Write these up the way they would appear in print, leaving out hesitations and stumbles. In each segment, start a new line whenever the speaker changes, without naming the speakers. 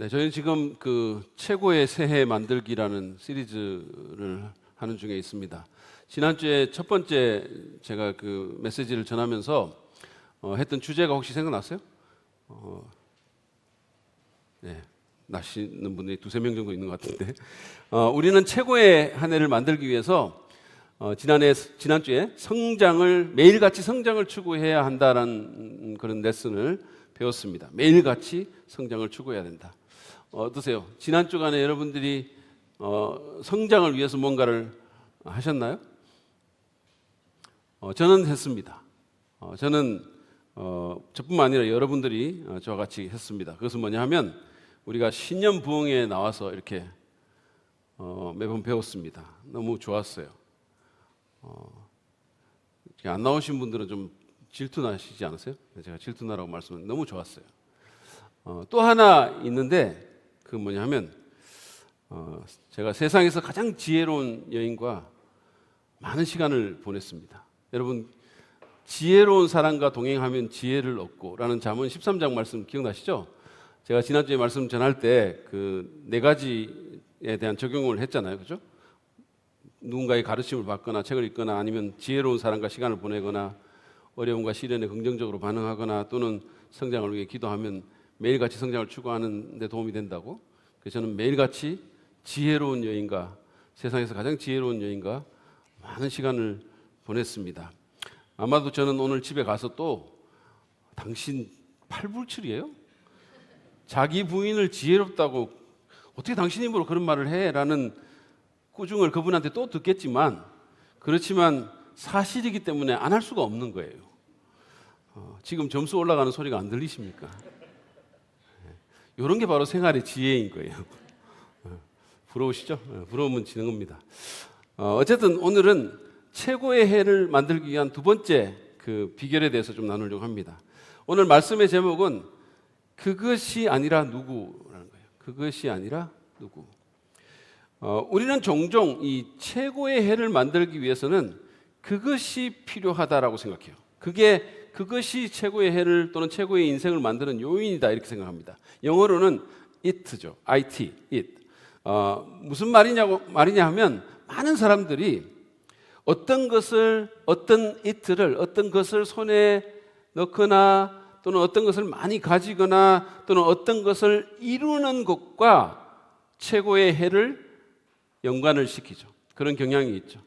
네, 저희는 지금 그 최고의 새해 만들기라는 시리즈를 하는 중에 있습니다. 지난주에 첫 번째 제가 그 메시지를 전하면서 했던 주제가 혹시 생각났어요? 네, 나시는 분이 두세 명 정도 있는 것 같은데 우리는 최고의 한 해를 만들기 위해서 지난주에 매일같이 성장을 추구해야 한다는 그런 레슨을 배웠습니다. 매일같이 성장을 추구해야 된다. 어떠세요? 지난 주간에 여러분들이 성장을 위해서 뭔가를 하셨나요? 저는 했습니다. 저는 저뿐만 아니라 여러분들이 저와 같이 했습니다. 그것은 뭐냐 하면 우리가 신년 부흥회에 나와서 이렇게 매번 배웠습니다. 너무 좋았어요. 안 나오신 분들은 좀 질투나시지 않으세요? 제가 질투나라고 말씀은 너무 좋았어요. 또 하나 있는데 그 뭐냐 하면 제가 세상에서 가장 지혜로운 여인과 많은 시간을 보냈습니다. 여러분, 지혜로운 사람과 동행하면 지혜를 얻고 라는 잠언 13장 말씀 기억나시죠? 제가 지난주에 말씀 전할 때 그 네 가지에 대한 적용을 했잖아요. 그죠? 누군가의 가르침을 받거나 책을 읽거나 아니면 지혜로운 사람과 시간을 보내거나 어려움과 시련에 긍정적으로 반응하거나 또는 성장을 위해 기도하면 매일같이 성장을 추구하는 데 도움이 된다고. 그래서 저는 매일같이 지혜로운 여인과 세상에서 가장 지혜로운 여인과 많은 시간을 보냈습니다. 아마도 저는 오늘 집에 가서 또 당신 팔불출이에요? 자기 부인을 지혜롭다고 어떻게 당신 입으로 그런 말을 해? 라는 꾸중을 그분한테 또 듣겠지만 그렇지만 사실이기 때문에 안 할 수가 없는 거예요. 지금 점수 올라가는 소리가 안 들리십니까? 이런 게 바로 생활의 지혜인 거예요. 부러우시죠? 부러우면 지는 겁니다. 어쨌든 오늘은 최고의 해를 만들기 위한 두 번째 그 비결에 대해서 좀 나누려고 합니다. 오늘 말씀의 제목은 그것이 아니라 누구라는 거예요. 그것이 아니라 누구. 우리는 종종 이 최고의 해를 만들기 위해서는 그것이 필요하다라고 생각해요. 그것이 최고의 해를 또는 최고의 인생을 만드는 요인이다 이렇게 생각합니다. 영어로는 it죠. it. 무슨 말이냐 하면 많은 사람들이 어떤 것을 손에 넣거나 또는 어떤 것을 많이 가지거나 또는 어떤 것을 이루는 것과 최고의 해를 연관을 시키죠. 그런 경향이 있죠.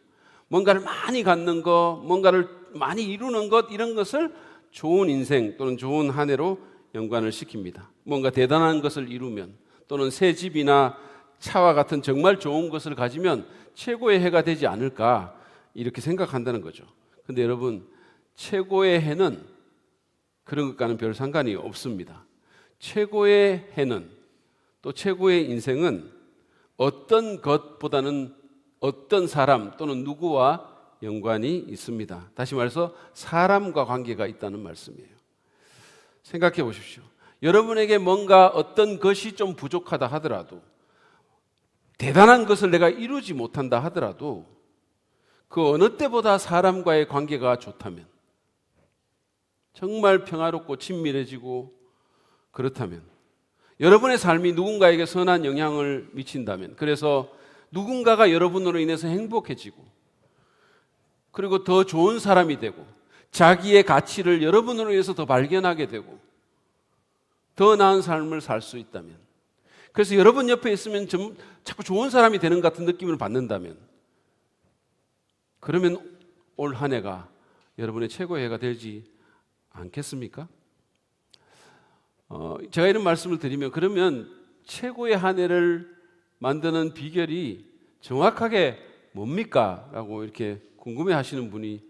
뭔가를 많이 갖는 것, 뭔가를 많이 이루는 것 이런 것을 좋은 인생 또는 좋은 한 해로 연관을 시킵니다. 뭔가 대단한 것을 이루면 또는 새 집이나 차와 같은 정말 좋은 것을 가지면 최고의 해가 되지 않을까 이렇게 생각한다는 거죠. 근데 여러분, 최고의 해는 그런 것과는 별 상관이 없습니다. 최고의 해는 또 최고의 인생은 어떤 것보다는 어떤 사람 또는 누구와 연관이 있습니다. 다시 말해서 사람과 관계가 있다는 말씀이에요. 생각해 보십시오. 여러분에게 뭔가 어떤 것이 좀 부족하다 하더라도 대단한 것을 내가 이루지 못한다 하더라도 그 어느 때보다 사람과의 관계가 좋다면 정말 평화롭고 친밀해지고 그렇다면 여러분의 삶이 누군가에게 선한 영향을 미친다면 그래서 누군가가 여러분으로 인해서 행복해지고 그리고 더 좋은 사람이 되고 자기의 가치를 여러분으로 인해서 더 발견하게 되고 더 나은 삶을 살 수 있다면 그래서 여러분 옆에 있으면 자꾸 좋은 사람이 되는 것 같은 느낌을 받는다면 그러면 올 한 해가 여러분의 최고의 해가 되지 않겠습니까? 제가 이런 말씀을 드리면 그러면 최고의 한 해를 만드는 비결이 정확하게 뭡니까? 라고 이렇게 궁금해 하시는 분이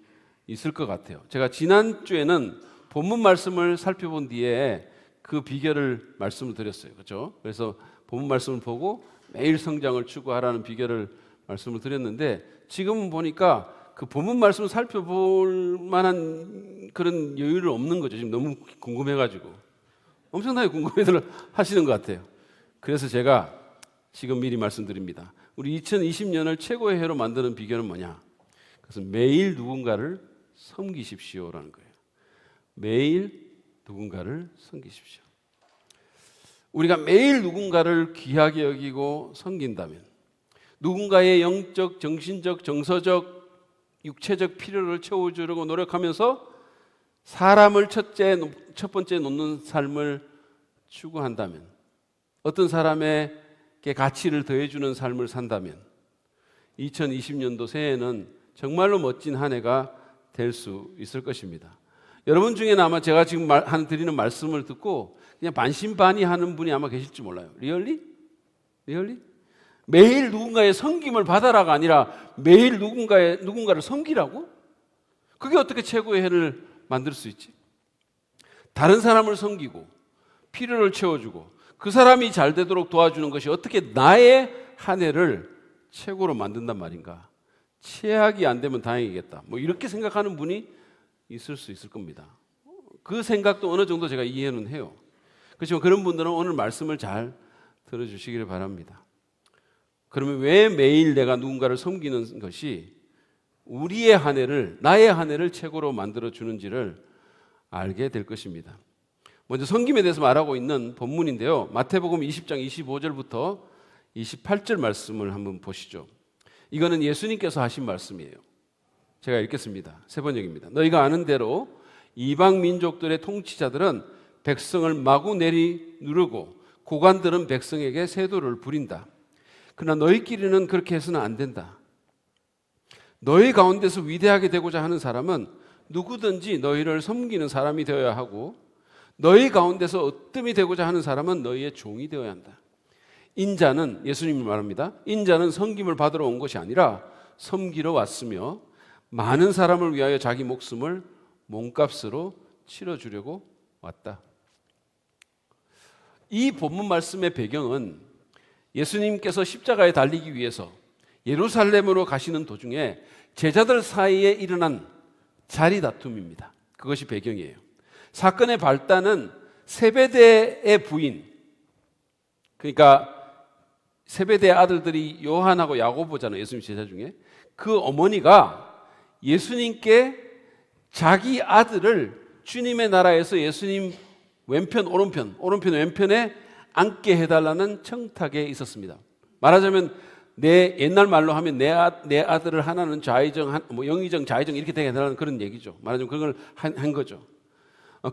있을 것 같아요. 제가 지난주에는 본문 말씀을 살펴본 뒤에 그 비결을 말씀을 드렸어요. 그렇죠? 그래서 본문 말씀을 보고 매일 성장을 추구하라는 비결을 말씀을 드렸는데 지금 보니까 그 본문 말씀을 살펴볼 만한 그런 여유를 없는 거죠. 지금 너무 궁금해가지고. 엄청나게 궁금해들 하시는 것 같아요. 그래서 제가 지금 미리 말씀드립니다. 우리 2020년을 최고의 해로 만드는 비결은 뭐냐? 그것은 매일 누군가를 섬기십시오라는 거예요. 매일 누군가를 섬기십시오. 우리가 매일 누군가를 귀하게 여기고 섬긴다면, 누군가의 영적, 정신적, 정서적, 육체적 필요를 채워주려고 노력하면서 사람을 첫 번째 놓는 삶을 추구한다면, 어떤 사람에게 가치를 더해주는 삶을 산다면 2020년도 새해는 정말로 멋진 한 해가 될 수 있을 것입니다. 여러분 중에는 아마 제가 지금 드리는 말씀을 듣고 그냥 반신반의하는 분이 아마 계실지 몰라요. 리얼리? 매일 누군가의 섬김을 받아라가 아니라 매일 누군가를 섬기라고? 그게 어떻게 최고의 해를 만들 수 있지? 다른 사람을 섬기고 필요를 채워주고 그 사람이 잘 되도록 도와주는 것이 어떻게 나의 한 해를 최고로 만든단 말인가? 최악이 안 되면 다행이겠다. 뭐 이렇게 생각하는 분이 있을 수 있을 겁니다. 그 생각도 어느 정도 제가 이해는 해요. 그렇지만 그런 분들은 오늘 말씀을 잘 들어주시기를 바랍니다. 그러면 왜 매일 내가 누군가를 섬기는 것이 우리의 한 해를, 나의 한 해를 최고로 만들어 주는지를 알게 될 것입니다. 먼저 섬김에 대해서 말하고 있는 본문인데요. 마태복음 20장 25절부터 28절 말씀을 한번 보시죠. 이거는 예수님께서 하신 말씀이에요. 제가 읽겠습니다. 세 번역입니다. 너희가 아는 대로 이방 민족들의 통치자들은 백성을 마구 누르고 고관들은 백성에게 세도를 부린다. 그러나 너희끼리는 그렇게 해서는 안 된다. 너희 가운데서 위대하게 되고자 하는 사람은 누구든지 너희를 섬기는 사람이 되어야 하고, 너희 가운데서 으뜸이 되고자 하는 사람은 너희의 종이 되어야 한다. 인자는, 예수님이 말합니다, 인자는 섬김을 받으러 온 것이 아니라 섬기러 왔으며 많은 사람을 위하여 자기 목숨을 몸값으로 치러주려고 왔다. 이 본문 말씀의 배경은 예수님께서 십자가에 달리기 위해서 예루살렘으로 가시는 도중에 제자들 사이에 일어난 자리 다툼입니다. 그것이 배경이에요. 사건의 발단은 세베대의 부인, 그러니까 세베대의 아들들이 요한하고 야고보잖아요. 예수님 제자 중에. 그 어머니가 예수님께 자기 아들을 주님의 나라에서 예수님 왼편 왼편에 앉게 해달라는 청탁에 있었습니다. 말하자면 옛날 말로 하면 내 아들을 하나는 좌의정, 영의정, 좌의정 이렇게 되게 해달라는 그런 얘기죠. 말하자면 그걸 한 거죠.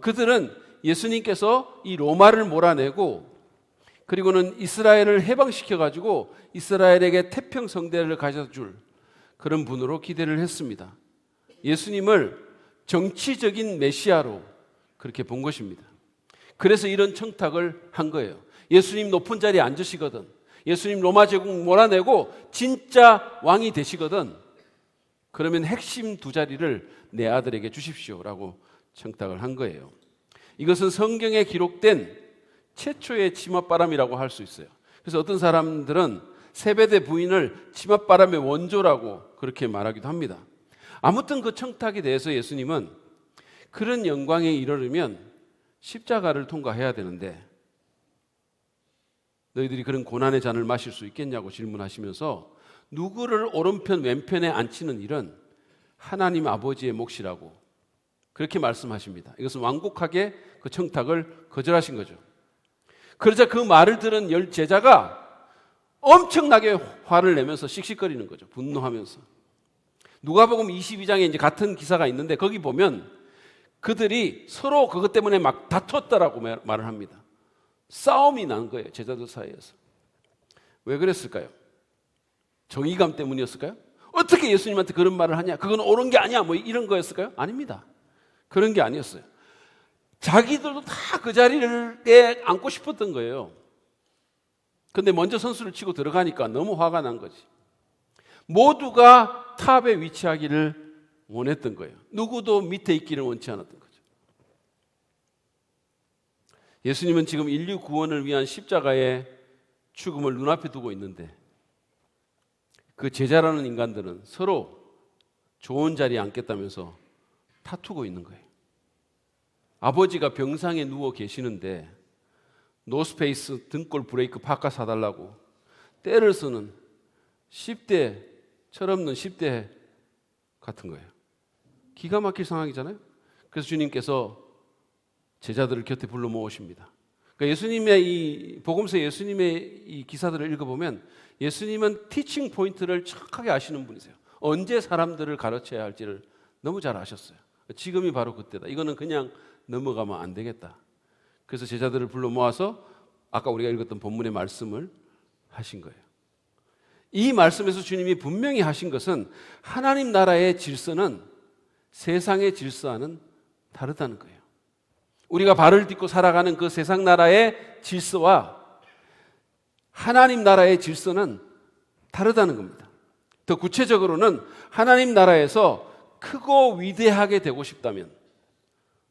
그들은 예수님께서 이 로마를 몰아내고 그리고는 이스라엘을 해방시켜가지고 이스라엘에게 태평성대를 가져줄 그런 분으로 기대를 했습니다. 예수님을 정치적인 메시아로 그렇게 본 것입니다. 그래서 이런 청탁을 한 거예요. 예수님 높은 자리에 앉으시거든, 예수님 로마 제국 몰아내고 진짜 왕이 되시거든, 그러면 핵심 두 자리를 내 아들에게 주십시오라고 청탁을 한 거예요. 이것은 성경에 기록된 최초의 치맛바람이라고 할 수 있어요. 그래서 어떤 사람들은 세베대 부인을 치맛바람의 원조라고 그렇게 말하기도 합니다. 아무튼 그 청탁에 대해서 예수님은 그런 영광에 이르려면 십자가를 통과해야 되는데 너희들이 그런 고난의 잔을 마실 수 있겠냐고 질문하시면서 누구를 오른편 왼편에 앉히는 일은 하나님 아버지의 몫이라고 그렇게 말씀하십니다. 이것은 완곡하게 그 청탁을 거절하신 거죠. 그러자 그 말을 들은 열 제자가 엄청나게 화를 내면서 씩씩거리는 거죠. 분노하면서. 누가복음 22장에 이제 같은 기사가 있는데 거기 보면 그들이 서로 그것 때문에 막 다퉜다라고 말을 합니다. 싸움이 난 거예요. 제자들 사이에서. 왜 그랬을까요? 정의감 때문이었을까요? 어떻게 예수님한테 그런 말을 하냐? 그건 옳은 게 아니야. 뭐 이런 거였을까요? 아닙니다. 그런 게 아니었어요. 자기들도 다 그 자리에 앉고 싶었던 거예요. 근데 먼저 선수를 치고 들어가니까 너무 화가 난 거지. 모두가 탑에 위치하기를 원했던 거예요. 누구도 밑에 있기를 원치 않았던 거죠. 예수님은 지금 인류 구원을 위한 십자가의 죽음을 눈앞에 두고 있는데 그 제자라는 인간들은 서로 좋은 자리에 앉겠다면서 다투고 있는 거예요. 아버지가 병상에 누워 계시는데 노스페이스 등골 브레이크 파카 사달라고 때를 쓰는 10대, 철없는 10대 같은 거예요. 기가 막힐 상황이잖아요. 그래서 주님께서 제자들을 곁에 불러 모으십니다. 그러니까 예수님의 이 복음서 예수님의 이 기사들을 읽어보면 예수님은 티칭 포인트를 정확하게 아시는 분이세요. 언제 사람들을 가르쳐야 할지를 너무 잘 아셨어요. 지금이 바로 그때다. 이거는 그냥 넘어가면 안 되겠다. 그래서 제자들을 불러 모아서 아까 우리가 읽었던 본문의 말씀을 하신 거예요. 이 말씀에서 주님이 분명히 하신 것은 하나님 나라의 질서는 세상의 질서와는 다르다는 거예요. 우리가 발을 딛고 살아가는 그 세상 나라의 질서와 하나님 나라의 질서는 다르다는 겁니다. 더 구체적으로는 하나님 나라에서 크고 위대하게 되고 싶다면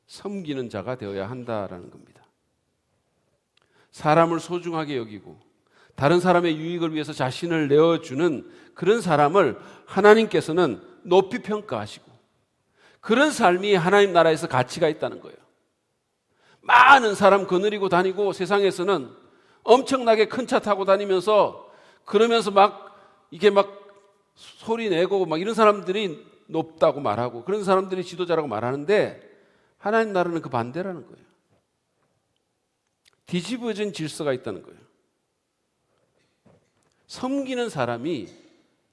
섬기는 자가 되어야 한다라는 겁니다. 사람을 소중하게 여기고 다른 사람의 유익을 위해서 자신을 내어주는 그런 사람을 하나님께서는 높이 평가하시고 그런 삶이 하나님 나라에서 가치가 있다는 거예요. 많은 사람 거느리고 다니고 세상에서는 엄청나게 큰 차 타고 다니면서 그러면서 이게 소리 내고 이런 사람들이 높다고 말하고 그런 사람들이 지도자라고 말하는데 하나님 나라는 그 반대라는 거예요. 뒤집어진 질서가 있다는 거예요. 섬기는 사람이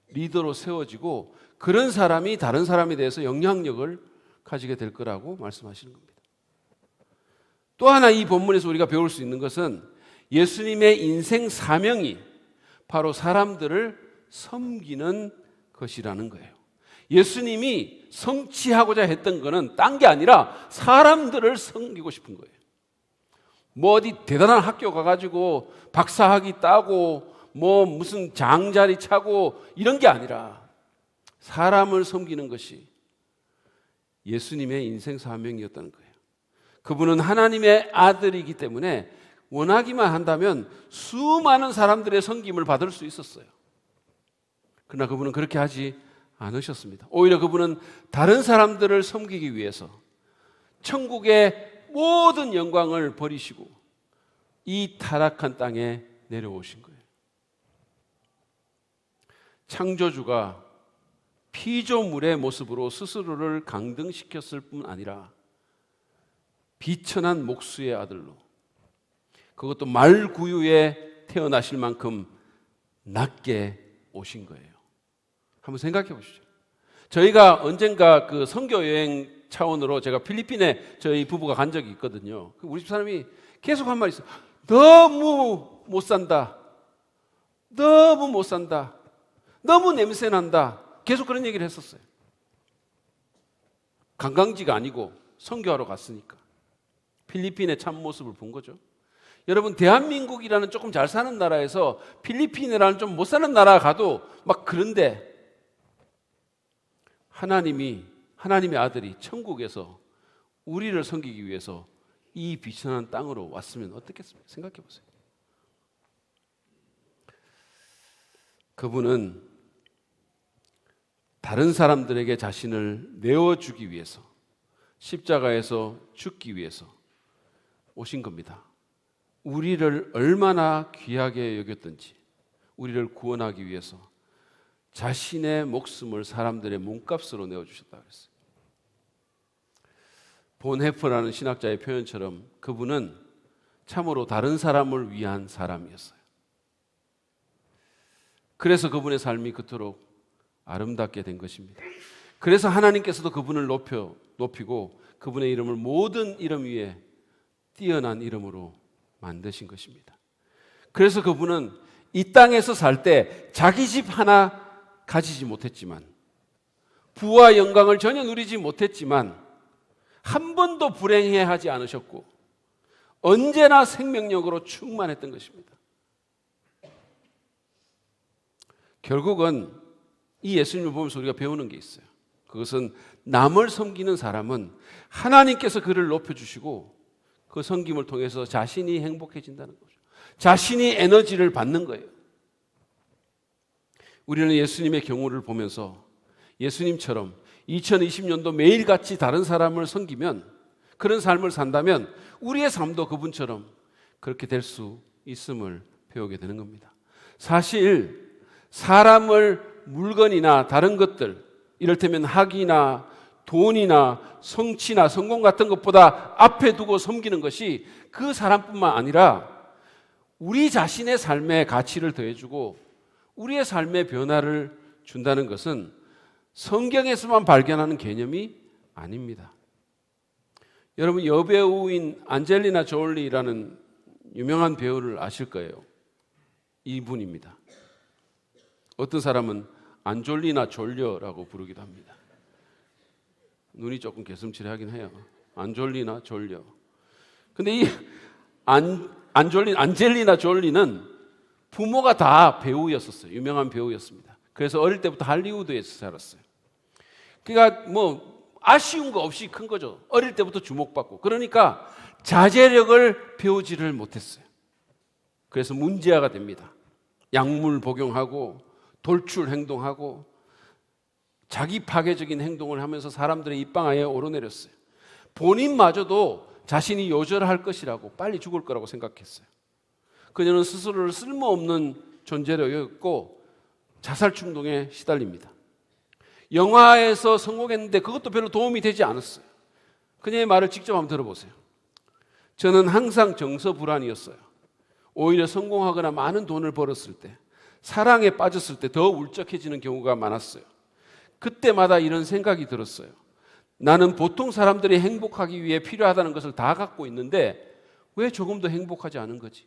리더로 세워지고 그런 사람이 다른 사람에 대해서 영향력을 가지게 될 거라고 말씀하시는 겁니다. 또 하나 이 본문에서 우리가 배울 수 있는 것은 예수님의 인생 사명이 바로 사람들을 섬기는 것이라는 거예요. 예수님이 성취하고자 했던 것은 딴 게 아니라 사람들을 섬기고 싶은 거예요. 어디 대단한 학교 가가지고 박사학위 따고 무슨 장자리 차고 이런 게 아니라 사람을 섬기는 것이 예수님의 인생 사명이었다는 거예요. 그분은 하나님의 아들이기 때문에 원하기만 한다면 수많은 사람들의 섬김을 받을 수 있었어요. 그러나 그분은 그렇게 하지 않으셨습니다. 오히려 그분은 다른 사람들을 섬기기 위해서 천국의 모든 영광을 버리시고 이 타락한 땅에 내려오신 거예요. 창조주가 피조물의 모습으로 스스로를 강등시켰을 뿐 아니라 비천한 목수의 아들로 그것도 말구유에 태어나실 만큼 낮게 오신 거예요. 한번 생각해 보시죠. 저희가 언젠가 그 선교 여행 차원으로 제가 필리핀에 저희 부부가 간 적이 있거든요. 우리 집 사람이 계속 한 말이 있어요. 너무 못 산다. 너무 못 산다. 너무 냄새 난다. 계속 그런 얘기를 했었어요. 관광지가 아니고 선교하러 갔으니까. 필리핀의 참모습을 본 거죠. 여러분, 대한민국이라는 조금 잘 사는 나라에서 필리핀이라는 좀 못 사는 나라 가도 그런데 하나님의 아들이 천국에서 우리를 섬기기 위해서 이 비천한 땅으로 왔으면 어떻겠습니까? 생각해 보세요. 그분은 다른 사람들에게 자신을 내어주기 위해서 십자가에서 죽기 위해서 오신 겁니다. 우리를 얼마나 귀하게 여겼던지 우리를 구원하기 위해서 자신의 목숨을 사람들의 몸값으로 내어주셨다 그랬어요. 본 해퍼라는 신학자의 표현처럼 그분은 참으로 다른 사람을 위한 사람이었어요. 그래서 그분의 삶이 그토록 아름답게 된 것입니다. 그래서 하나님께서도 그분을 높이고 그분의 이름을 모든 이름 위에 뛰어난 이름으로 만드신 것입니다. 그래서 그분은 이 땅에서 살 때 자기 집 하나 가지지 못했지만 부와 영광을 전혀 누리지 못했지만 한 번도 불행해하지 않으셨고 언제나 생명력으로 충만했던 것입니다. 결국은 이 예수님을 보면서 우리가 배우는 게 있어요. 그것은 남을 섬기는 사람은 하나님께서 그를 높여주시고 그 섬김을 통해서 자신이 행복해진다는 거죠. 자신이 에너지를 받는 거예요. 우리는 예수님의 경우를 보면서 예수님처럼 2020년도 매일같이 다른 사람을 섬기면 그런 삶을 산다면 우리의 삶도 그분처럼 그렇게 될 수 있음을 배우게 되는 겁니다. 사실 사람을 물건이나 다른 것들, 이를테면 학이나 돈이나 성취나 성공 같은 것보다 앞에 두고 섬기는 것이 그 사람뿐만 아니라 우리 자신의 삶에 가치를 더해주고 우리의 삶의 변화를 준다는 것은 성경에서만 발견하는 개념이 아닙니다. 여러분, 여배우인 안젤리나 졸리라는 유명한 배우를 아실 거예요. 이분입니다. 어떤 사람은 안졸리나 졸려라고 부르기도 합니다. 눈이 조금 개슴츠레하긴 해요. 안졸리나 졸려. 근데 이 안젤리나 졸리는 부모가 다 배우였었어요. 유명한 배우였습니다. 그래서 어릴 때부터 할리우드에서 살았어요. 그러니까 뭐 아쉬운 거 없이 큰 거죠. 어릴 때부터 주목받고. 그러니까 자제력을 배우지를 못했어요. 그래서 문제아가 됩니다. 약물 복용하고 돌출 행동하고 자기 파괴적인 행동을 하면서 사람들의 입방아에 오르내렸어요. 본인마저도 자신이 요절할 것이라고, 빨리 죽을 거라고 생각했어요. 그녀는 스스로를 쓸모없는 존재로 여겼고 자살 충동에 시달립니다. 영화에서 성공했는데 그것도 별로 도움이 되지 않았어요. 그녀의 말을 직접 한번 들어보세요. 저는 항상 정서불안이었어요. 오히려 성공하거나 많은 돈을 벌었을 때, 사랑에 빠졌을 때 더 울적해지는 경우가 많았어요. 그때마다 이런 생각이 들었어요. 나는 보통 사람들이 행복하기 위해 필요하다는 것을 다 갖고 있는데 왜 조금 더 행복하지 않은 거지?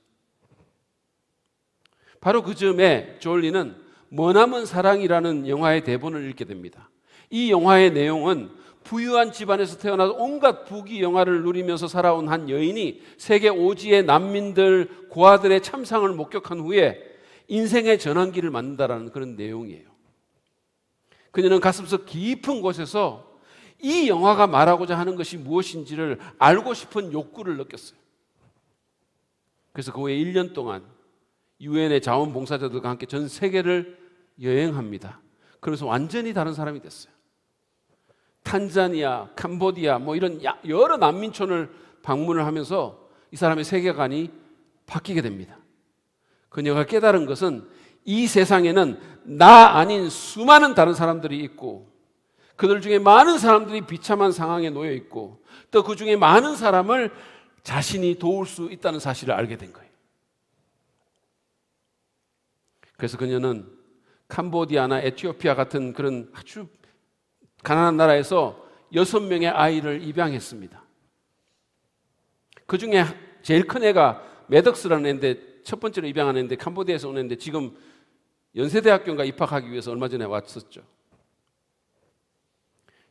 바로 그 즈음에 졸리는 머나먼 사랑이라는 영화의 대본을 읽게 됩니다. 이 영화의 내용은 부유한 집안에서 태어나서 온갖 부귀 영화를 누리면서 살아온 한 여인이 세계 오지의 난민들, 고아들의 참상을 목격한 후에 인생의 전환기를 맞는다라는 그런 내용이에요. 그녀는 가슴속 깊은 곳에서 이 영화가 말하고자 하는 것이 무엇인지를 알고 싶은 욕구를 느꼈어요. 그래서 그 후에 1년 동안 유엔의 자원봉사자들과 함께 전 세계를 여행합니다. 그래서 완전히 다른 사람이 됐어요. 탄자니아, 캄보디아 뭐 이런 여러 난민촌을 방문을 하면서 이 사람의 세계관이 바뀌게 됩니다. 그녀가 깨달은 것은 이 세상에는 나 아닌 수많은 다른 사람들이 있고 그들 중에 많은 사람들이 비참한 상황에 놓여 있고 또 그 중에 많은 사람을 자신이 도울 수 있다는 사실을 알게 된 거예요. 그래서 그녀는 캄보디아나 에티오피아 같은 그런 아주 가난한 나라에서 6명의 아이를 입양했습니다. 그 중에 제일 큰 애가 메덕스라는 애인데 첫 번째로 입양한 애인데 캄보디아에서 온 애인데 지금 연세대학교인가 입학하기 위해서 얼마 전에 왔었죠.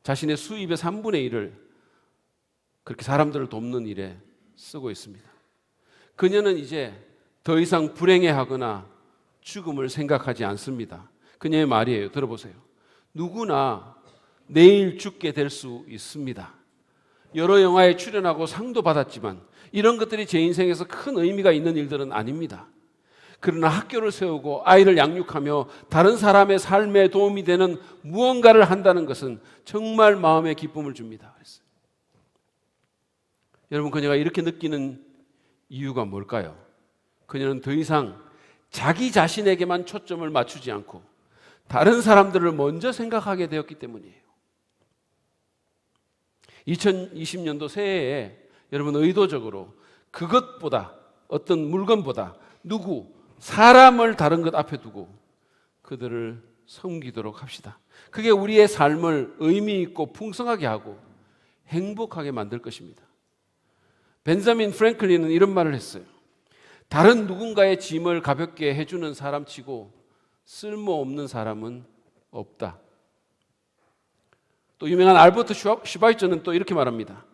자신의 수입의 3분의 1을 그렇게 사람들을 돕는 일에 쓰고 있습니다. 그녀는 이제 더 이상 불행해하거나 죽음을 생각하지 않습니다. 그녀의 말이에요. 들어보세요. 누구나 내일 죽게 될 수 있습니다. 여러 영화에 출연하고 상도 받았지만 이런 것들이 제 인생에서 큰 의미가 있는 일들은 아닙니다. 그러나 학교를 세우고 아이를 양육하며 다른 사람의 삶에 도움이 되는 무언가를 한다는 것은 정말 마음에 기쁨을 줍니다. 그랬어요. 여러분, 그녀가 이렇게 느끼는 이유가 뭘까요? 그녀는 더 이상 자기 자신에게만 초점을 맞추지 않고 다른 사람들을 먼저 생각하게 되었기 때문이에요. 2020년도 새해에 여러분 의도적으로 그것보다 어떤 물건보다 누구, 사람을 다른 것 앞에 두고 그들을 섬기도록 합시다. 그게 우리의 삶을 의미 있고 풍성하게 하고 행복하게 만들 것입니다. 벤자민 프랭클린은 이런 말을 했어요. 다른 누군가의 짐을 가볍게 해주는 사람치고 쓸모없는 사람은 없다. 또 유명한 알버트 슈바이처는 또 이렇게 말합니다.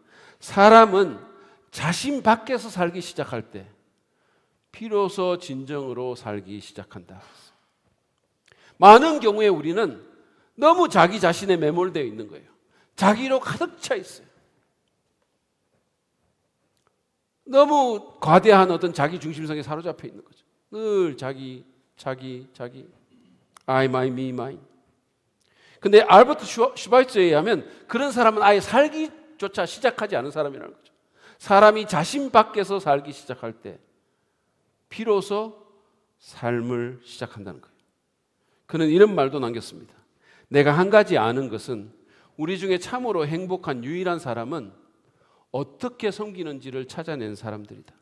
사람은 자신 밖에서 살기 시작할 때 비로소 진정으로 살기 시작한다. 많은 경우에 우리는 너무 자기 자신에 매몰되어 있는 거예요. 자기로 가득 차 있어요. 너무 과대한 어떤 자기 중심성에 사로잡혀 있는 거죠. 늘 자기. I, my, me, mine. 근데 알버트 슈바이처에 의하면 그런 사람은 아예 살기조차 시작하지 않은 사람이라는 거죠. 사람이 자신 밖에서 살기 시작할 때 비로소 삶을 시작한다는 거예요. 그는 이런 말도 남겼습니다. 내가 한 가지 아는 것은 우리 중에 참으로 행복한 유일한 사람은 어떻게 섬기는지를 찾아낸 사람들이다.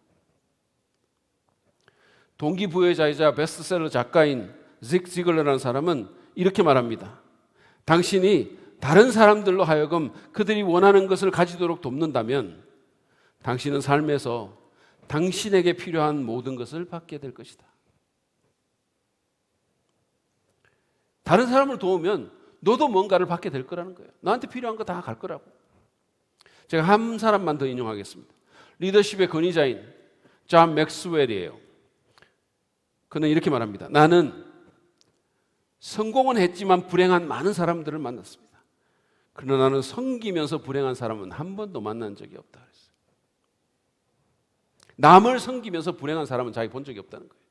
동기부여자이자 베스트셀러 작가인 직 지글러라는 사람은 이렇게 말합니다. 당신이 다른 사람들로 하여금 그들이 원하는 것을 가지도록 돕는다면 당신은 삶에서 당신에게 필요한 모든 것을 받게 될 것이다. 다른 사람을 도우면 너도 뭔가를 받게 될 거라는 거예요. 너한테 필요한 거 다 갈 거라고. 제가 한 사람만 더 인용하겠습니다. 리더십의 권위자인 존 맥스웰이에요. 그는 이렇게 말합니다. 나는 성공은 했지만 불행한 많은 사람들을 만났습니다. 그러나 나는 섬기면서 불행한 사람은 한 번도 만난 적이 없다 그랬어요. 남을 섬기면서 불행한 사람은 자기 본 적이 없다는 거예요.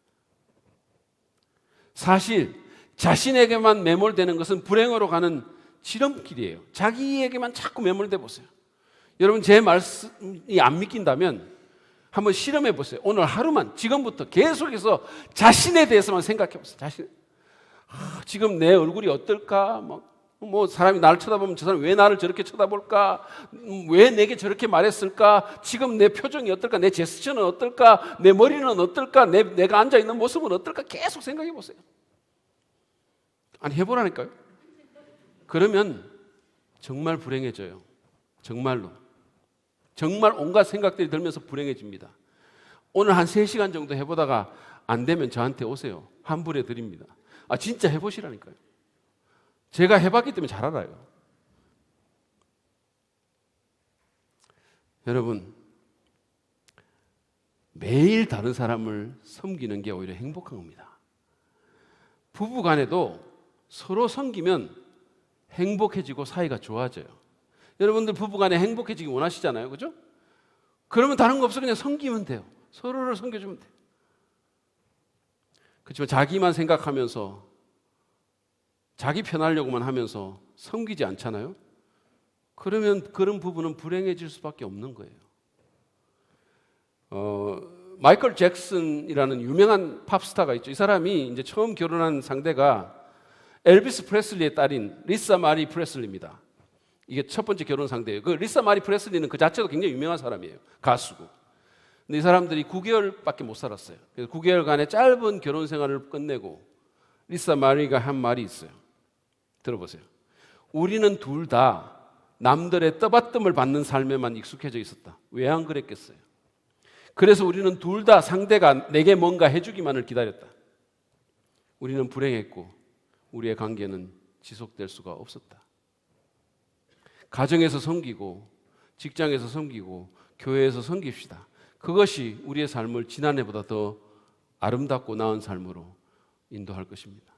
사실 자신에게만 매몰되는 것은 불행으로 가는 지름길이에요. 자기에게만 자꾸 매몰돼 보세요. 여러분 제 말씀이 안 믿긴다면 한번 실험해 보세요. 오늘 하루만 지금부터 계속해서 자신에 대해서만 생각해 보세요. 지금 내 얼굴이 어떨까? 뭐 사람이 나를 쳐다보면 저 사람 왜 나를 저렇게 쳐다볼까? 왜 내게 저렇게 말했을까? 지금 내 표정이 어떨까? 내 제스처는 어떨까? 내 머리는 어떨까? 내가 앉아있는 모습은 어떨까? 계속 생각해 보세요. 아니 해보라니까요. 그러면 정말 불행해져요. 정말로. 정말 온갖 생각들이 들면서 불행해집니다. 오늘 한 3시간 정도 해보다가 안 되면 저한테 오세요. 환불해 드립니다. 진짜 해보시라니까요. 제가 해봤기 때문에 잘 알아요. 여러분, 매일 다른 사람을 섬기는 게 오히려 행복한 겁니다. 부부 간에도 서로 섬기면 행복해지고 사이가 좋아져요. 여러분들 부부 간에 행복해지기 원하시잖아요. 그죠? 그러면 다른 거 없어. 그냥 섬기면 돼요. 서로를 섬겨주면 돼요. 그렇지만 자기만 생각하면서 자기 편하려고만 하면서 섬기지 않잖아요. 그러면 그런 부부는 불행해질 수밖에 없는 거예요. 마이클 잭슨이라는 유명한 팝스타가 있죠. 이 사람이 이제 처음 결혼한 상대가 엘비스 프레슬리의 딸인 리사 마리 프레슬리입니다. 이게 첫 번째 결혼 상대예요. 그 리사 마리 프레슬리는 그 자체도 굉장히 유명한 사람이에요. 가수고. 근데 이 사람들이 9개월밖에 못 살았어요. 그래서 9개월간의 짧은 결혼 생활을 끝내고 리사 마리가 한 말이 있어요. 들어보세요. 우리는 둘 다 남들의 떠받침을 받는 삶에만 익숙해져 있었다. 왜 안 그랬겠어요? 그래서 우리는 둘 다 상대가 내게 뭔가 해주기만을 기다렸다. 우리는 불행했고 우리의 관계는 지속될 수가 없었다. 가정에서 섬기고 직장에서 섬기고 교회에서 섬깁시다. 그것이 우리의 삶을 지난해보다 더 아름답고 나은 삶으로 인도할 것입니다.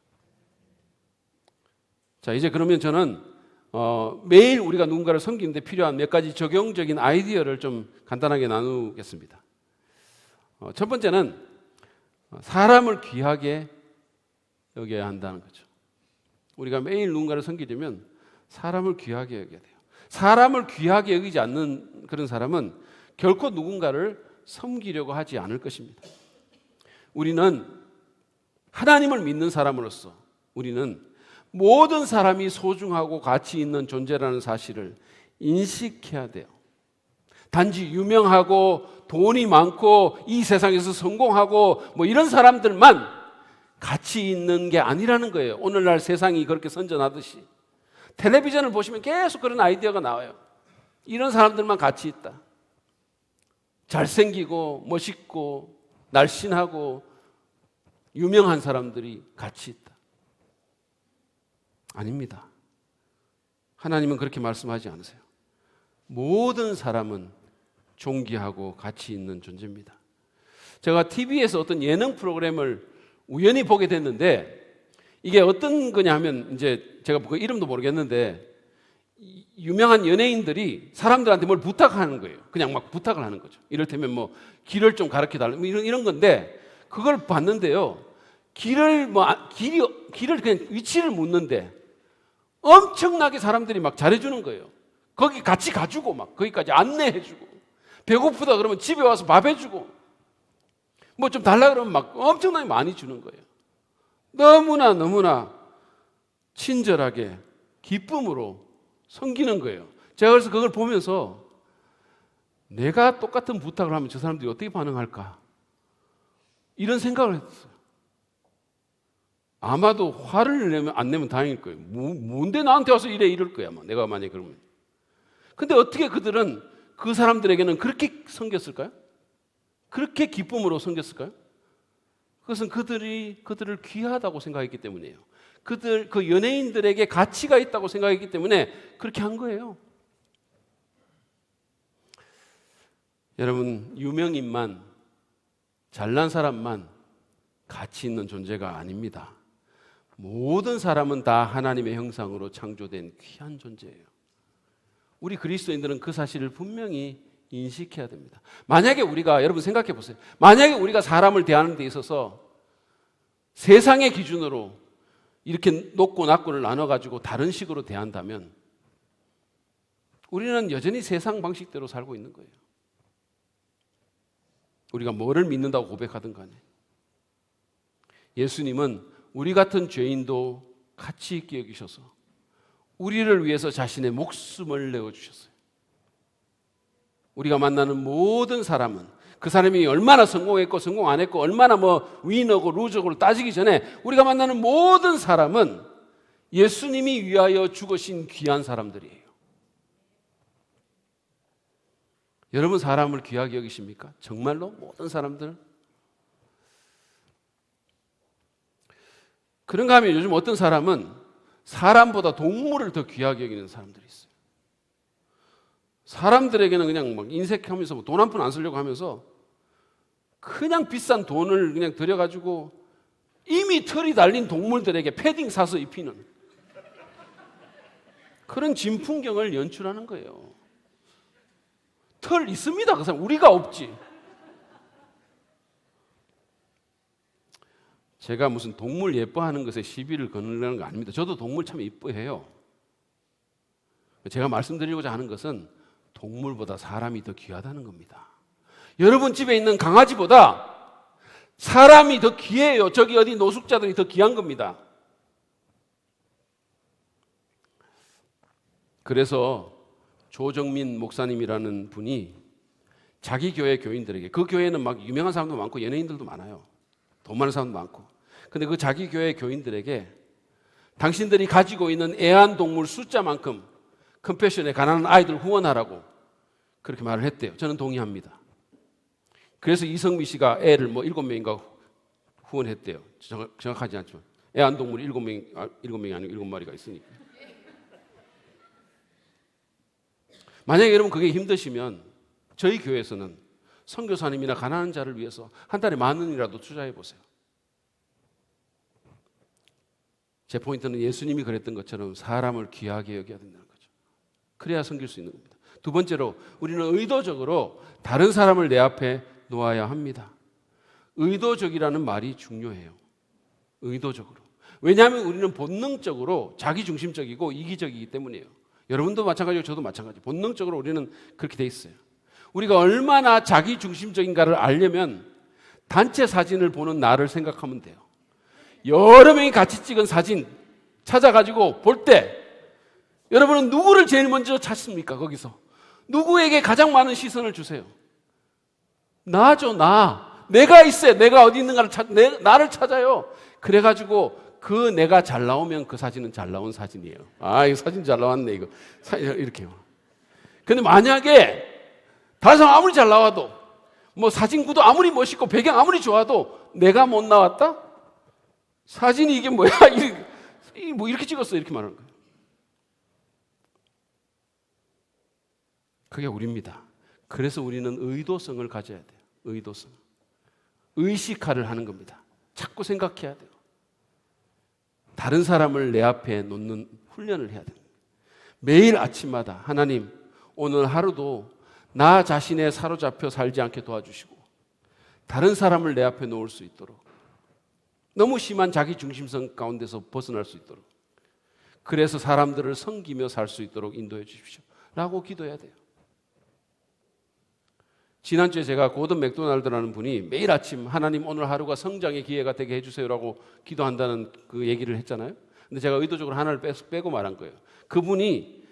자, 이제 그러면 저는 매일 우리가 누군가를 섬기는데 필요한 몇 가지 적용적인 아이디어를 좀 간단하게 나누겠습니다. 첫 번째는 사람을 귀하게 여겨야 한다는 거죠. 우리가 매일 누군가를 섬기려면 사람을 귀하게 여겨야 돼요. 사람을 귀하게 여기지 않는 그런 사람은 결코 누군가를 섬기려고 하지 않을 것입니다. 우리는 하나님을 믿는 사람으로서 우리는 모든 사람이 소중하고 가치 있는 존재라는 사실을 인식해야 돼요. 단지 유명하고 돈이 많고 이 세상에서 성공하고 뭐 이런 사람들만 가치 있는 게 아니라는 거예요. 오늘날 세상이 그렇게 선전하듯이. 텔레비전을 보시면 계속 그런 아이디어가 나와요. 이런 사람들만 가치 있다. 잘생기고 멋있고 날씬하고 유명한 사람들이 가치 있다. 아닙니다. 하나님은 그렇게 말씀하지 않으세요. 모든 사람은 존귀하고 가치 있는 존재입니다. 제가 TV에서 어떤 예능 프로그램을 우연히 보게 됐는데 이게 어떤 거냐 하면 이제 제가 그 이름도 모르겠는데 유명한 연예인들이 사람들한테 뭘 부탁하는 거예요. 그냥 막 부탁을 하는 거죠. 이를테면 뭐 길을 좀 가르쳐 달라 이런 건데 그걸 봤는데요. 길을 그냥 위치를 묻는데 엄청나게 사람들이 막 잘해주는 거예요. 거기 같이 가주고 막 거기까지 안내해주고 배고프다 그러면 집에 와서 밥 해주고 뭐 좀 달라 그러면 막 엄청나게 많이 주는 거예요. 너무나 친절하게 기쁨으로 섬기는 거예요. 제가 그래서 그걸 보면서 내가 똑같은 부탁을 하면 저 사람들이 어떻게 반응할까? 이런 생각을 했어요. 아마도 화를 안 내면 다행일 거예요. 뭔데 나한테 와서 이럴 거야. 내가 만약에 그러면. 근데 어떻게 그들은 그 사람들에게는 그렇게 섬겼을까요? 그렇게 기쁨으로 섬겼을까요? 그것은 그들을 귀하다고 생각했기 때문이에요. 그 연예인들에게 가치가 있다고 생각했기 때문에 그렇게 한 거예요. 여러분, 유명인만, 잘난 사람만 가치 있는 존재가 아닙니다. 모든 사람은 다 하나님의 형상으로 창조된 귀한 존재예요. 우리 그리스도인들은 그 사실을 분명히 인식해야 됩니다. 만약에 우리가, 여러분 생각해 보세요. 만약에 우리가 사람을 대하는 데 있어서 세상의 기준으로 이렇게 높고 낮고를 나눠가지고 다른 식으로 대한다면 우리는 여전히 세상 방식대로 살고 있는 거예요. 우리가 뭐를 믿는다고 고백하든 간에. 예수님은 우리 같은 죄인도 가치 있게 여기셔서 우리를 위해서 자신의 목숨을 내어주셨어요. 우리가 만나는 모든 사람은 그 사람이 얼마나 성공했고 성공 안 했고 얼마나 위너고 루저고를 따지기 전에 우리가 만나는 모든 사람은 예수님이 위하여 죽으신 귀한 사람들이에요. 여러분 사람을 귀하게 여기십니까? 정말로 모든 사람들? 그런가 하면 요즘 어떤 사람은 사람보다 동물을 더 귀하게 여기는 사람들이 있어요. 사람들에게는 그냥 인색하면서 돈 한 푼 안 쓰려고 하면서 그냥 비싼 돈을 그냥 들여가지고 이미 털이 달린 동물들에게 패딩 사서 입히는 그런 진풍경을 연출하는 거예요. 털 있습니다. 그 사람. 우리가 없지. 제가 무슨 동물 예뻐하는 것에 시비를 거는 거 아닙니다. 저도 동물 참 예뻐해요. 제가 말씀드리고자 하는 것은 동물보다 사람이 더 귀하다는 겁니다. 여러분 집에 있는 강아지보다 사람이 더 귀해요. 저기 어디 노숙자들이 더 귀한 겁니다. 그래서 조정민 목사님이라는 분이 자기 교회 교인들에게, 그 교회는 막 유명한 사람도 많고 연예인들도 많아요. 돈 많은 사람도 많고. 근데 그 자기 교회 교인들에게 당신들이 가지고 있는 애완동물 숫자만큼 컴패션에 가난한 아이들 후원하라고 그렇게 말을 했대요. 저는 동의합니다. 그래서 이성미 씨가 애를 7명인가 후원했대요. 정확하지 않지만 애완동물이 7명이 아니고 7마리가 있으니까. 만약에 여러분 그게 힘드시면 저희 교회에서는 선교사님이나 가난한 자를 위해서 한 달에 10,000원이라도 투자해 보세요. 제 포인트는 예수님이 그랬던 것처럼 사람을 귀하게 여겨야 된다는 거죠. 그래야 섬길 수 있는 겁니다. 두 번째로 우리는 의도적으로 다른 사람을 내 앞에 놓아야 합니다. 의도적이라는 말이 중요해요. 의도적으로. 왜냐하면 우리는 본능적으로 자기중심적이고 이기적이기 때문이에요. 여러분도 마찬가지고 저도 마찬가지. 본능적으로 우리는 그렇게 돼 있어요. 우리가 얼마나 자기중심적인가를 알려면 단체 사진을 보는 나를 생각하면 돼요. 여러 명이 같이 찍은 사진 찾아가지고 볼 때 여러분은 누구를 제일 먼저 찾습니까? 거기서 누구에게 가장 많은 시선을 주세요? 나죠. 내가 있어요. 내가 어디 있는가를 나를 찾아요. 그래가지고 그 내가 잘 나오면 그 사진은 잘 나온 사진이에요. 이거 사진 잘 나왔네. 이거 이렇게요. 근데 만약에 다른 사람 아무리 잘 나와도 사진구도 아무리 멋있고 배경 아무리 좋아도 내가 못 나왔다? 사진이 이게 뭐야? 이렇게 찍었어. 이렇게 말하는 거예요. 그게 우리입니다. 그래서 우리는 의도성을 가져야 돼요. 의도성. 의식화를 하는 겁니다. 자꾸 생각해야 돼요. 다른 사람을 내 앞에 놓는 훈련을 해야 됩니다. 매일 아침마다 하나님 오늘 하루도 나 자신에 사로잡혀 살지 않게 도와주시고 다른 사람을 내 앞에 놓을 수 있도록 너무 심한 자기중심성 가운데서 벗어날 수 있도록 그래서 사람들을 섬기며 살 수 있도록 인도해 주십시오 라고 기도해야 돼요. 지난주에 제가 고든 맥도날드라는 분이 매일 아침 하나님 오늘 하루가 성장의 기회가 되게 해주세요라고 기도한다는 그 얘기를 했잖아요. 근데 제가 의도적으로 하나를 빼고 말한 거예요. 그분이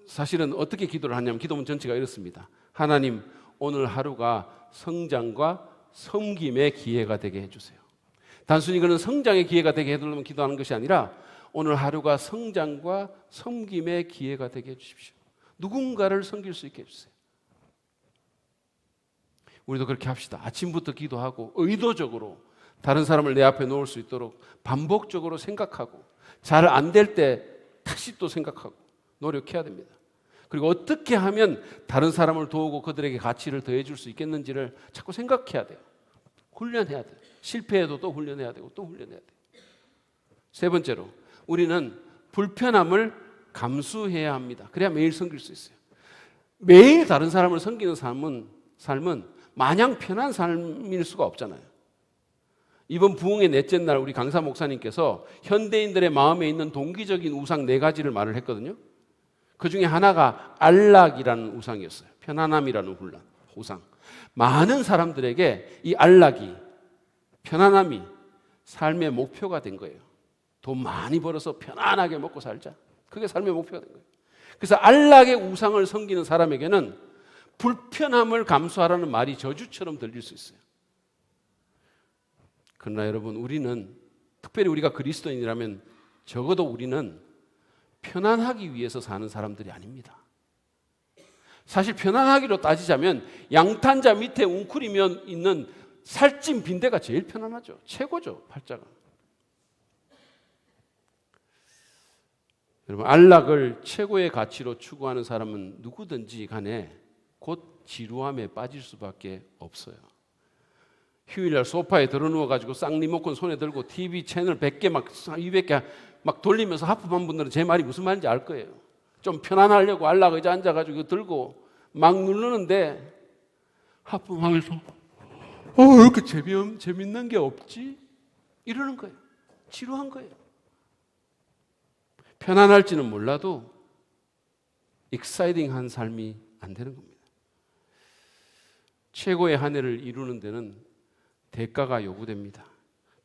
사실은 어떻게 기도를 하냐면 기도문 전체가 이렇습니다. 하나님, 오늘 하루가 성장과 섬김의 기회가 되게 해주세요. 단순히 그는 성장의 기회가 되게 해달라면 기도하는 것이 아니라 오늘 하루가 성장과 섬김의 기회가 되게 해주십시오. 누군가를 섬길 수 있게 해주세요. 우리도 그렇게 합시다. 아침부터 기도하고 의도적으로 다른 사람을 내 앞에 놓을 수 있도록 반복적으로 생각하고 잘 안 될 때 다시 또 생각하고 노력해야 됩니다. 그리고 어떻게 하면 다른 사람을 도우고 그들에게 가치를 더해 줄 수 있겠는지를 자꾸 생각해야 돼요. 훈련해야 돼요. 실패해도 또 훈련해야 되고 또 훈련해야 돼요. 세 번째로 우리는 불편함을 감수해야 합니다. 그래야 매일 섬길 수 있어요. 매일 다른 사람을 섬기는 삶은 마냥 편한 삶일 수가 없잖아요. 이번 부흥의 넷째 날 우리 강사 목사님께서 현대인들의 마음에 있는 동기적인 우상 4가지를 말을 했거든요. 그 중에 하나가 안락이라는 우상이었어요. 편안함이라는 우상. 많은 사람들에게 이 안락이, 편안함이 삶의 목표가 된 거예요. 돈 많이 벌어서 편안하게 먹고 살자. 그게 삶의 목표가 된 거예요. 그래서 안락의 우상을 섬기는 사람에게는 불편함을 감수하라는 말이 저주처럼 들릴 수 있어요. 그러나 여러분, 우리는 특별히 우리가 그리스도인이라면 적어도 우리는 편안하기 위해서 사는 사람들이 아닙니다. 사실 편안하기로 따지자면 양탄자 밑에 웅크리면 있는 살찐 빈대가 제일 편안하죠. 최고죠, 팔자가. 여러분, 안락을 최고의 가치로 추구하는 사람은 누구든지 간에 곧 지루함에 빠질 수밖에 없어요. 휴일날 소파에 들어누워가지고 쌍 리모컨 손에 들고 TV 채널 100개 막 200개 막 돌리면서 하품한 분들은 제 말이 무슨 말인지 알 거예요. 좀 편안하려고 안락 의자 앉아가지고 들고 막 누르는데 하품하면서 왜 이렇게 재밌는 게 없지? 이러는 거예요. 지루한 거예요. 편안할지는 몰라도 익사이딩한 삶이 안 되는 겁니다. 최고의 한 해를 이루는 데는 대가가 요구됩니다.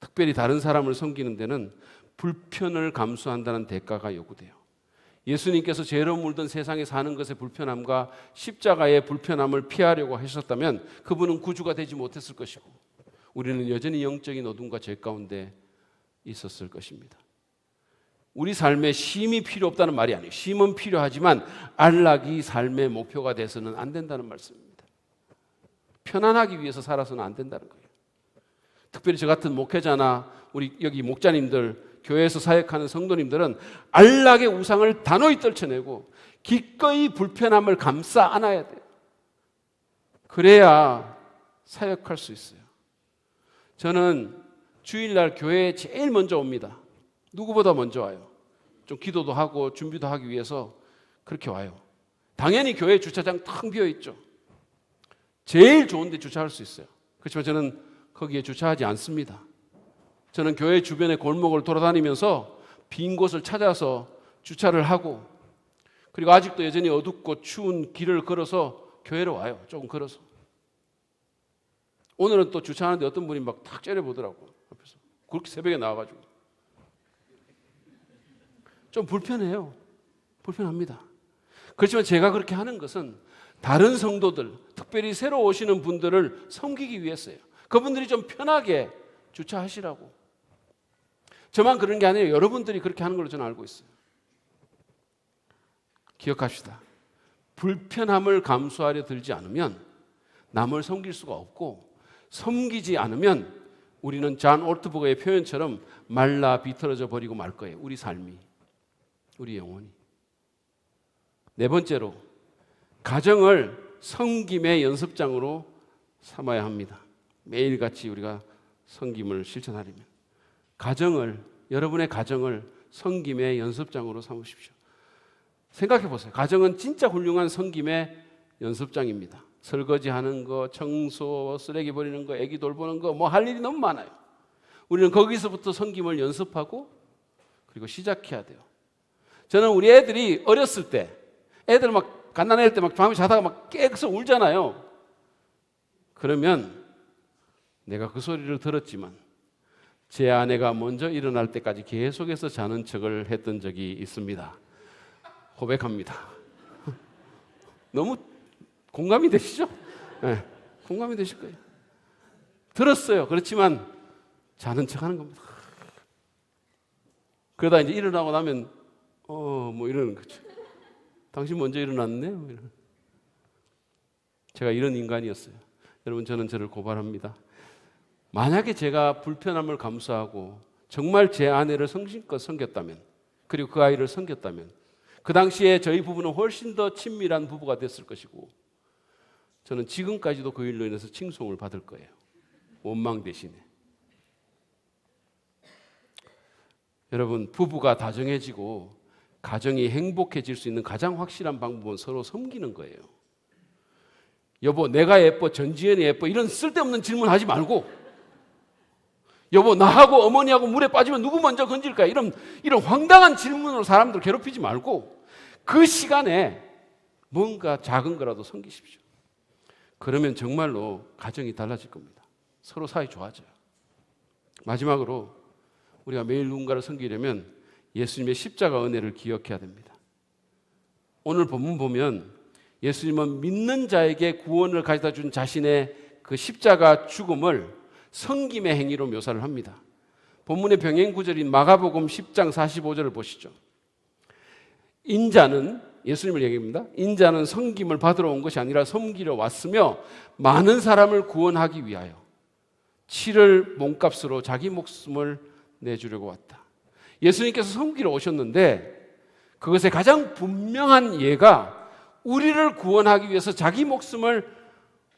특별히 다른 사람을 섬기는 데는 불편을 감수한다는 대가가 요구돼요. 예수님께서 죄로 물든 세상에 사는 것의 불편함과 십자가의 불편함을 피하려고 하셨다면 그분은 구주가 되지 못했을 것이고 우리는 여전히 영적인 어둠과 죄 가운데 있었을 것입니다. 우리 삶에 쉼이 필요 없다는 말이 아니에요. 쉼은 필요하지만 안락이 삶의 목표가 돼서는 안 된다는 말씀입니다. 편안하기 위해서 살아서는 안 된다는 거예요. 특별히 저 같은 목회자나 우리 여기 목자님들, 교회에서 사역하는 성도님들은 안락의 우상을 단호히 떨쳐내고 기꺼이 불편함을 감싸 안아야 돼요. 그래야 사역할 수 있어요. 저는 주일날 교회에 제일 먼저 옵니다. 누구보다 먼저 와요. 좀 기도도 하고 준비도 하기 위해서 그렇게 와요. 당연히 교회 주차장 텅 비어 있죠. 제일 좋은 데 주차할 수 있어요. 그렇지만 저는 거기에 주차하지 않습니다. 저는 교회 주변의 골목을 돌아다니면서 빈 곳을 찾아서 주차를 하고 그리고 아직도 여전히 어둡고 추운 길을 걸어서 교회로 와요. 조금 걸어서. 오늘은 또 주차하는데 어떤 분이 막 탁 째려보더라고요. 옆에서. 그렇게 새벽에 나와가지고. 좀 불편해요. 불편합니다. 그렇지만 제가 그렇게 하는 것은 다른 성도들, 특별히 새로 오시는 분들을 섬기기 위해서예요. 그분들이 좀 편하게 주차하시라고. 저만 그런 게 아니라 여러분들이 그렇게 하는 걸로 저는 알고 있어요. 기억합시다. 불편함을 감수하려 들지 않으면 남을 섬길 수가 없고 섬기지 않으면 우리는 존 올트버그의 표현처럼 말라 비틀어져 버리고 말 거예요. 우리 삶이. 우리 영혼이. 네 번째로 가정을 섬김의 연습장으로 삼아야 합니다. 매일같이 우리가 섬김을 실천하려면 여러분의 가정을 섬김의 연습장으로 삼으십시오. 생각해 보세요. 가정은 진짜 훌륭한 섬김의 연습장입니다. 설거지하는 거, 청소, 쓰레기 버리는 거, 애기 돌보는 거, 뭐 할 일이 너무 많아요. 우리는 거기서부터 섬김을 연습하고 그리고 시작해야 돼요. 저는 우리 애들이 어렸을 때 애들 막 갓난아기 때 막 밤에 자다가 막 깨서 울잖아요. 그러면 내가 그 소리를 들었지만 제 아내가 먼저 일어날 때까지 계속해서 자는 척을 했던 적이 있습니다. 고백합니다. 너무 공감이 되시죠? 네, 공감이 되실 거예요. 들었어요. 그렇지만 자는 척 하는 겁니다. 그러다 이제 일어나고 나면 뭐 이러는 거죠. 당신 먼저 일어났네? 뭐 이러는. 제가 이런 인간이었어요. 여러분, 저는 저를 고발합니다. 만약에 제가 불편함을 감수하고 정말 제 아내를 성심껏 섬겼다면, 그리고 그 아이를 섬겼다면, 그 당시에 저희 부부는 훨씬 더 친밀한 부부가 됐을 것이고, 저는 지금까지도 그 일로 인해서 칭송을 받을 거예요. 원망 대신에. 여러분, 부부가 다정해지고 가정이 행복해질 수 있는 가장 확실한 방법은 서로 섬기는 거예요. 여보, 내가 예뻐, 전지현이 예뻐, 이런 쓸데없는 질문 하지 말고, 여보, 나하고 어머니하고 물에 빠지면 누구 먼저 건질까? 이런 황당한 질문으로 사람들 괴롭히지 말고 그 시간에 뭔가 작은 거라도 섬기십시오. 그러면 정말로 가정이 달라질 겁니다. 서로 사이 좋아져요. 마지막으로 우리가 매일 누군가를 섬기려면 예수님의 십자가 은혜를 기억해야 됩니다. 오늘 본문 보면 예수님은 믿는 자에게 구원을 가져다 준 자신의 그 십자가 죽음을 섬김의 행위로 묘사를 합니다. 본문의 병행 구절인 마가복음 10장 45절을 보시죠. 인자는, 예수님을 얘기합니다. 인자는 섬김을 받으러 온 것이 아니라 섬기러 왔으며 많은 사람을 구원하기 위하여 치를 몸값으로 자기 목숨을 내주려고 왔다. 예수님께서 섬기러 오셨는데 그것의 가장 분명한 예가 우리를 구원하기 위해서 자기 목숨을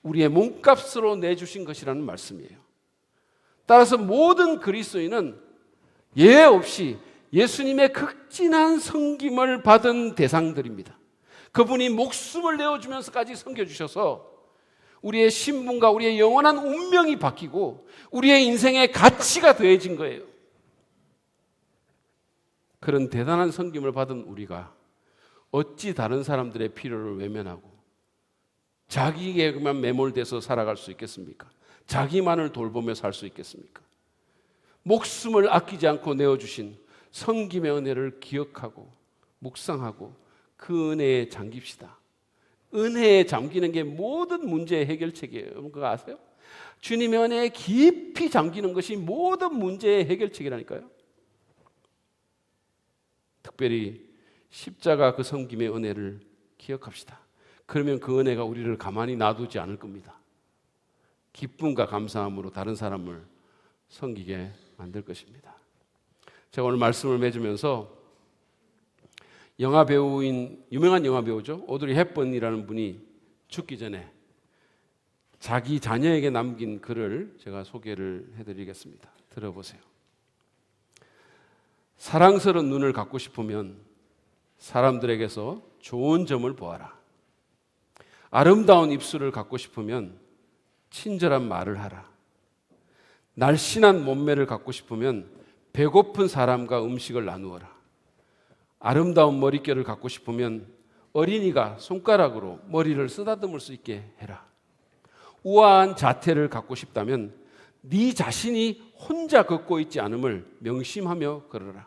우리의 몸값으로 내주신 것이라는 말씀이에요. 따라서 모든 그리스도인은 예외 없이 예수님의 극진한 섬김을 받은 대상들입니다. 그분이 목숨을 내어주면서까지 섬겨주셔서 우리의 신분과 우리의 영원한 운명이 바뀌고 우리의 인생의 가치가 더해진 거예요. 그런 대단한 섬김을 받은 우리가 어찌 다른 사람들의 필요를 외면하고 자기에게만 매몰돼서 살아갈 수 있겠습니까? 자기만을 돌보며 살 수 있겠습니까? 목숨을 아끼지 않고 내어주신 섬김의 은혜를 기억하고 묵상하고 그 은혜에 잠깁시다. 은혜에 잠기는 게 모든 문제의 해결책이에요. 여러분 그거 아세요? 주님의 은혜에 깊이 잠기는 것이 모든 문제의 해결책이라니까요. 특별히 십자가 그 섬김의 은혜를 기억합시다. 그러면 그 은혜가 우리를 가만히 놔두지 않을 겁니다. 기쁨과 감사함으로 다른 사람을 섬기게 만들 것입니다. 제가 오늘 말씀을 맺으면서 영화 배우인, 유명한 영화 배우죠, 오드리 헵번이라는 분이 죽기 전에 자기 자녀에게 남긴 글을 제가 소개를 해드리겠습니다. 들어보세요. 사랑스러운 눈을 갖고 싶으면 사람들에게서 좋은 점을 보아라. 아름다운 입술을 갖고 싶으면 친절한 말을 하라. 날씬한 몸매를 갖고 싶으면 배고픈 사람과 음식을 나누어라. 아름다운 머릿결을 갖고 싶으면 어린이가 손가락으로 머리를 쓰다듬을 수 있게 해라. 우아한 자태를 갖고 싶다면 네 자신이 혼자 걷고 있지 않음을 명심하며 걸어라.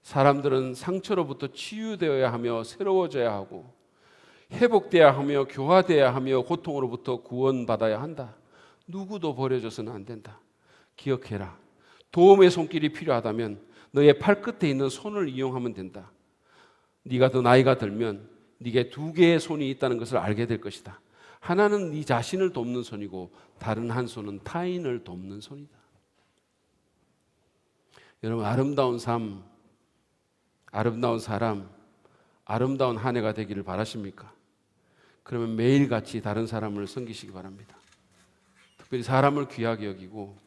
사람들은 상처로부터 치유되어야 하며 새로워져야 하고 회복돼야 하며 교화돼야 하며 고통으로부터 구원받아야 한다. 누구도 버려져서는 안 된다. 기억해라. 도움의 손길이 필요하다면 너의 팔끝에 있는 손을 이용하면 된다. 네가 더 나이가 들면 네게 두 개의 손이 있다는 것을 알게 될 것이다. 하나는 네 자신을 돕는 손이고 다른 한 손은 타인을 돕는 손이다. 여러분, 아름다운 삶, 아름다운 사람, 아름다운 한 해가 되기를 바라십니까? 그러면 매일같이 다른 사람을 섬기시기 바랍니다. 특별히 사람을 귀하게 여기고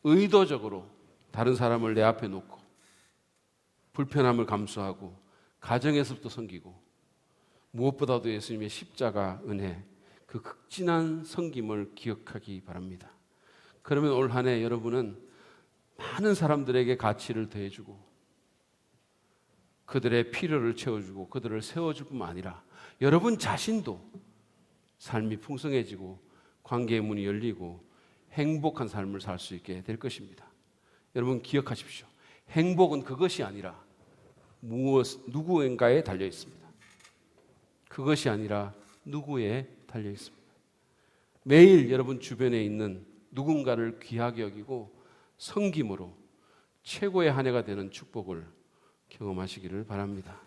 의도적으로 다른 사람을 내 앞에 놓고 불편함을 감수하고 가정에서부터 섬기고 무엇보다도 예수님의 십자가 은혜, 그 극진한 섬김을 기억하기 바랍니다. 그러면 올 한 해 여러분은 많은 사람들에게 가치를 더해주고 그들의 필요를 채워주고 그들을 세워줄 뿐만 아니라 여러분 자신도 삶이 풍성해지고 관계의 문이 열리고 행복한 삶을 살 수 있게 될 것입니다. 여러분 기억하십시오. 행복은 그것이 아니라 누구인가에 달려 있습니다. 그것이 아니라 누구에 달려 있습니다. 매일 여러분 주변에 있는 누군가를 귀하게 여기고 섬김으로 최고의 한 해가 되는 축복을 경험하시기를 바랍니다.